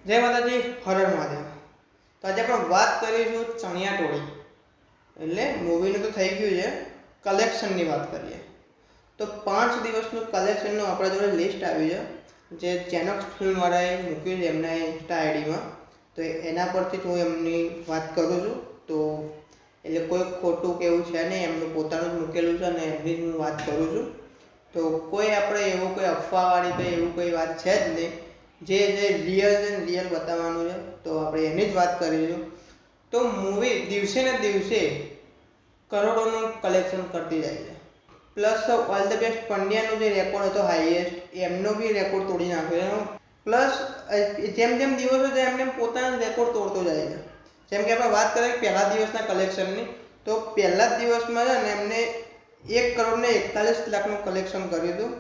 જય માતાજી, હર હર મહાદેવ। તો આજે આપણે વાત કરીશું ચણિયા ટોળી, એટલે મૂવીનું તો થઈ ગયું છે, કલેક્શનની વાત કરીએ તો 5 દિવસનું કલેક્શનનું આપણા જોડે લિસ્ટ આવ્યું છે, જે જેનોક્સ ફિલ્મવાળાએ મૂક્યું છે એમના ઇન્સ્ટા આઈડીમાં। તો એના પરથી હું એમની વાત કરું છું। તો એટલે કોઈ ખોટું કે એવું છે નહીં, એમનું પોતાનું જ મૂકેલું છે અને એમની જ હું વાત કરું છું। તો કોઈ આપણે એવું કોઈ અફવાવાળી કંઈ એવું કોઈ વાત છે જ નહીં, જે રિયલ છે ને રિયલ બતાવવાનું છે, તો આપણે એની જ વાત કરીશું। તો મૂવી દિવસે ને દિવસે કરોડોનું કલેક્શન કરતી જાય છે, પ્લસ ઓલ ધ બેસ્ટ પંડ્યાનો જે રેકોર્ડ હતો હાઈએસ્ટ, એમનો બી રેકોર્ડ તોડી નાખ્યો છે। પ્લસ જેમ જેમ દિવસો જાય એમ એમ પોતાનો રેકોર્ડ તોડતો જાય છે। જેમ કે આપણે વાત કરીએ પહેલા દિવસના કલેક્શનની, તો પહેલા જ દિવસમાં છે ને એમને 1,41,00,000નું કલેક્શન કર્યું હતું,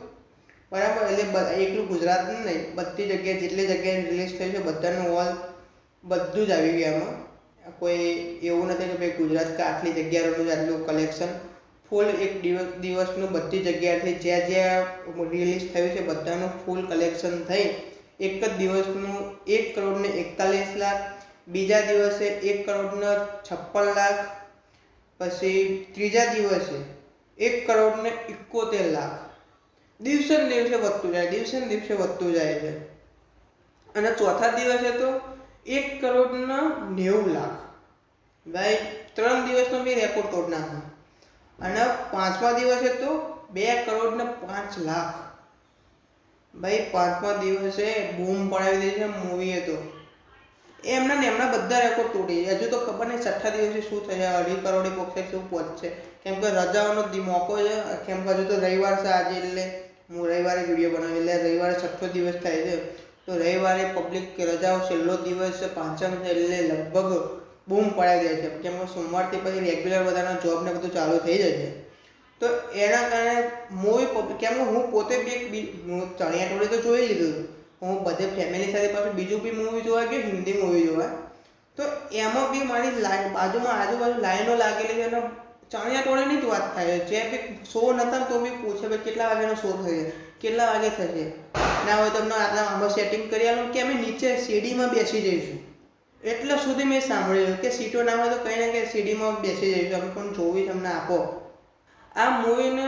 બરાબર। એટલે એકલું ગુજરાતનું નહીં, બધી જગ્યાએ જેટલી જગ્યાએ રિલીઝ થઈ છે બધાનું ઓલ બધું જ આવી ગયું એમાં। કોઈ એવું નથી કે ભાઈ ગુજરાત કે આટલી જગ્યાનું જ આટલું કલેક્શન, ફૂલ એક દિવસનું બધી જગ્યાએથી જ્યાં જ્યાં રિલીઝ થયું છે બધાનું ફૂલ કલેક્શન થઈ એક જ દિવસનું 1,41,00,000। બીજા દિવસે 1,56,00,000, પછી ત્રીજા દિવસે 1,71,00,000। દિવસે ને દિવસે વધતું જાય, દિવસે ને દિવસે વધતું જાય છે। અને ચોથા દિવસે તો 1,90,00,000। ભાઈ 3 દિવસનો બી રેકોર્ડ તોડ નાખ્યો। અને પાંચમા દિવસે તો 2,05,00,000। ભાઈ પાંચમા દિવસે બૂમ પડાવી દીધી છે મૂવીએ તો, એમના ને એમના બધા રેકોર્ડ તોડી। હજુ તો ખબર નહીં છઠ્ઠા દિવસે શું થશે, 2.5 કરોડ પહોંચે શું પહોંચશે, કેમ કે રજાઓનો મોકો છે। કેમ કે હજુ તો રવિવાર છે આજે, એટલે હું રવિવારે વિડીયો બનાવી, એટલે રવિવારે છઠ્ઠો દિવસ થાય છે, તો રવિવારે પબ્લિક રજાઓ છેલ્લો દિવસ પાંચમ છે, એટલે લગભગ બૂમ પડાવી દે છે, કેમ કે સોમવારથી પછી રેગ્યુલર બધાના જોબ ને બધું ચાલુ થઈ જશે। તો એના કારણે મૂવી કેમ કે હું પોતે બી ચણિયા ટોળી તો જોઈ લીધું, હું બધે ફેમિલી સાથે પાછું બીજું બી મૂવી જોવા ગયો, હિન્દી મૂવી જોવા। તો એમાં બી મારી બાજુમાં આજુબાજુ લાઈનો લાગેલી છે, અને ચણિયા ટોળીની જ વાત થાય છે। જે બી શો નતા તો બી પૂછે ભાઈ કેટલા વાગ્યાનો શો થશે, કેટલા વાગે થશે, ના હોય તમને આટલા આમાં સેટિંગ કરી આલો કે અમે નીચે સીડીમાં બેસી જઈશું। એટલે સુધી મેં સાંભળ્યું કે સીટો ના હોય તો કંઈ ના કંઈ સીડીમાં બેસી જઈશું, અમે પણ જોવી તમને આપો। આ મૂવીને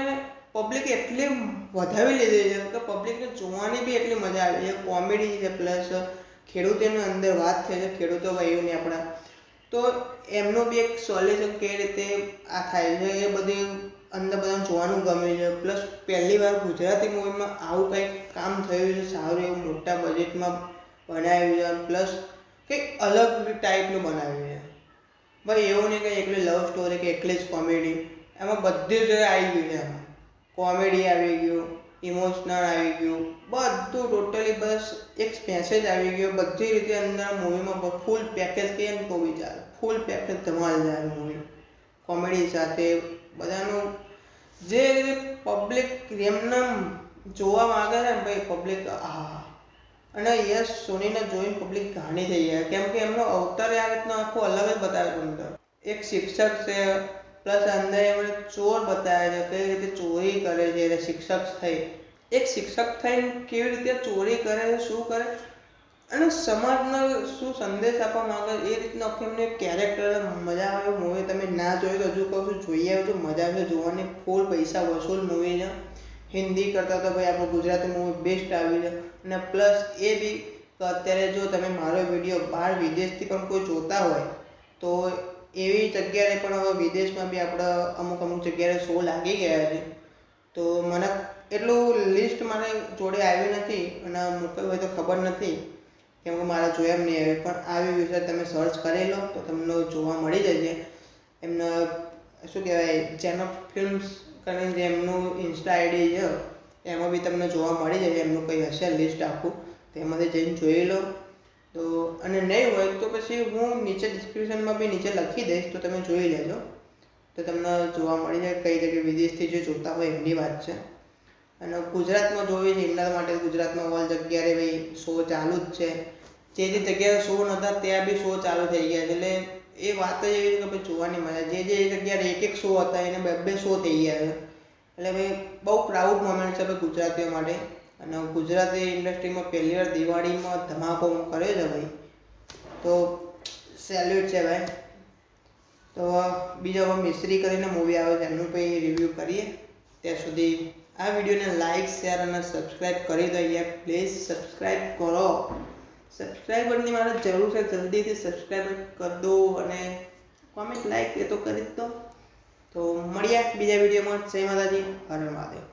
પબ્લિક એટલી વધાવી લીધી છે કે પબ્લિકને જોવાની બી એટલી મજા આવી છે। કોમેડી છે, પ્લસ ખેડૂતોની અંદર વાત થઈ છે, ખેડૂતો ભાઈઓની આપણા, તો એમનું બી એક સોલ્યુશન કઈ રીતે આ થાય છે એ બધી અંદર બધાને જોવાનું ગમે છે। પ્લસ પહેલી વાર ગુજરાતી મૂવીમાં આવું કંઈક કામ થયું છે, સારું એવું મોટા બજેટમાં બનાવ્યું છે, પ્લસ કંઈક અલગ ટાઈપનું બનાવ્યું છે। ભાઈ એવું નહીં કે એકલી લવ સ્ટોરી કે એકલી જ કોમેડી, એમાં બધી જ આવી ગયું છે। એમાં કોમેડી આવી ગયું, ઇમોશનલ આવી ગયું, બધું ટોટલી બસ એક મેસેજ આવી ગયો બધી રીતે અંદર મૂવીમાં। ફૂલ પેકેજ કહીએ ને તો બી ચાલે, ફૂલ પેકેજ ધમાલદાર મૂવી, કોમેડી સાથે બધાનું જે પબ્લિક એમને જોવા માંગે છે ને ભાઈ પબ્લિક, આહા। અને યસ સોનીને જોઈને પબ્લિક ઘાણી થઈ જાય, કેમ કે એમનો અવતાર આ રીતનો આખો અલગ જ બતાવ્યો છે। અંદર એક શિક્ષક છે, પ્લસ અંદર એમણે ચોર બતાવ્યા છે, કઈ રીતે ચોરી કરે છે, એટલે શિક્ષક થઈ એક શિક્ષક થઈને કેવી રીતે ચોરી કરે છે, શું કરે, અને સમાજને શું સંદેશ આપવા માંગે એ રીતનો આખી એમને કેરેક્ટર મજા આવે મૂવી। તમે ના જોઈ તો હજુ કહું છું જોઈ આવજો, મજા આવશે જોવાની, ફૂલ પૈસા વસૂલ મૂવી છે। હિન્દી કરતાં તો ભાઈ આપણું ગુજરાતી મૂવી બેસ્ટ આવી છે। અને પ્લસ એ બી તો અત્યારે જો તમે મારો વિડીયો બહાર વિદેશથી પણ કોઈ જોતા હોય તો એવી જગ્યાએ પણ હવે વિદેશમાં બી આપણા અમુક જગ્યાએ શો લાગી ગયા છે। તો મને એટલું લિસ્ટ મારે જોડે આવ્યું નથી અને મૂકેલું હોય તો ખબર નથી, કેમ કે મારા જોયા એમ નહીં આવે, પણ આવી વિશે તમે સર્ચ કરી લો તો તમને જોવા મળી જશે। એમના શું કહેવાય જેનોક્સ ફિલ્મ્સ કરીને જે એમનું ઇન્સ્ટા આઈડી છે એમાં બી તમને જોવા મળી જશે, એમનું કંઈ હશે લિસ્ટ આખું, તેમાંથી જઈને જોઈ લો। તો અને નહીં હોય તો પછી હું નીચે ડિસ્ક્રિપ્શનમાં બી નીચે લખી દઈશ, તો તમે જોઈ લેજો, તો તમને જોવા મળી જાય। કઈ જગ્યાએ વિદેશથી જે જોતા હોય એમની વાત છે, અને ગુજરાતમાં જોવી છે એમના માટે ગુજરાતમાં ઓલ જગ્યાએ ભાઈ શો ચાલુ જ છે। જે જગ્યાએ શો નહોતા ત્યાં બી શો ચાલુ થઈ ગયા છે, એટલે એ વાત જ એવી છે કે ભાઈ જોવાની મજા। જે જગ્યાએ એક શો હતા એને 2 શો થઈ ગયા છે, એટલે ભાઈ બહુ પ્રાઉડ મોમેન્ટ છે ભાઈ ગુજરાતીઓ માટે અને ગુજરાતી ઇન્ડસ્ટ્રીમાં પહેલી વાર દિવાળીમાં ધમાકો કર્યો છે ભાઈ, તો સેલ્યુટ છે ભાઈ. તો બીજા હવે મિસ્ત્રી કરીને મૂવી આવે છે એનું પછી રિવ્યૂ કરીએ. ત્યાં સુધી આ વિડીયોને લાઇક શેર અને સબસ્ક્રાઈબ કરી દો યાર, પ્લીઝ સબસ્ક્રાઈબ કરો. સબસ્ક્રાઈબરની મારે જરૂર છે, જલ્દીથી સબસ્ક્રાઈબ કરી દો અને કોમેન્ટ લાઈક એ તો કરી જ દો. તો મળીએ બીજા વિડીયોમાં. જય માતાજી, હર હર મહાદેવ.